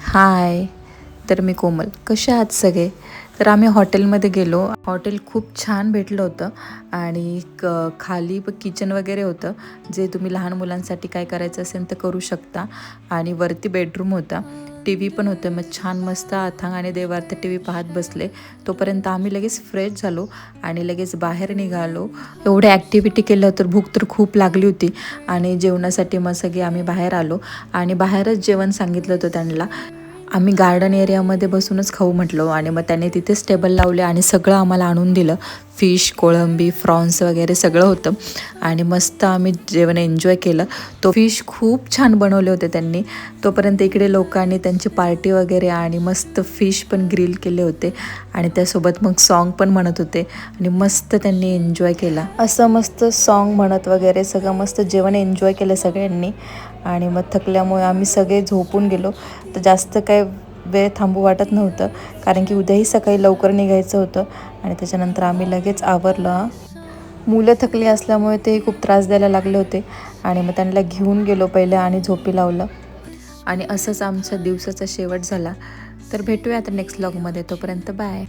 हाय. तर मी कोमल. कसे आहात सगळे? तर आम्ही हॉटेलमध्ये गेलो. हॉटेल खूप छान भेटलं होतं आणि खाली किचन वगैरे होतं, जे तुम्ही लहान मुलांसाठी काय करायचं असेल तर करू शकता. आणि वरती बेडरूम होता. टी व्ही पण होतं. मग छान मस्त अथांगाने देवार्थ टी व्ही पाहत बसले. तोपर्यंत आम्ही लगेच फ्रेश झालो आणि लगेच बाहेर निघालो. एवढ्या ॲक्टिव्हिटी केलं तर भूक तर खूप लागली होती आणि जेवणासाठी मग सगळे आम्ही बाहेर आलो आणि बाहेरच जेवण सांगितलं होतं त्यांना. आम्ही गार्डन एरियामध्ये बसूनच खाऊ म्हटलो आणि मग त्याने तिथेच टेबल लावले आणि सगळं आम्हाला आणून दिलं. फिश, कोळंबी, फ्रॉन्स वगैरे सगळं होतं आणि मस्त आम्ही जेवण एन्जॉय केलं. तो फिश खूप छान बनवले होते त्यांनी. तोपर्यंत इकडे लोकांनी त्यांची पार्टी वगैरे आणि मस्त फिश पण ग्रिल केले होते आणि त्यासोबत मग सॉन्ग पण म्हणत होते आणि मस्त त्यांनी एन्जॉय केला. असं मस्त सॉन्ग म्हणत वगैरे सगळं मस्त जेवण एन्जॉय केलं सगळ्यांनी आणि मग थकल्यामुळे आम्ही सगळे झोपून गेलो. तर जास्त काय वेळ थांबू वाटत नव्हतं कारण की उद्याही सकाळी लवकर निघायचं होतं आणि त्याच्यानंतर आम्ही लगेच आवरलं. मुलं थकली असल्यामुळे ते खूप त्रास द्यायला लागले होते आणि मग त्यांना घेऊन गेलो पहिले आणि झोपी लावलं आणि असंच आमच्या दिवसाचा शेवट झाला. तर भेटूया आता नेक्स्ट व्लॉगमध्ये. तोपर्यंत बाय.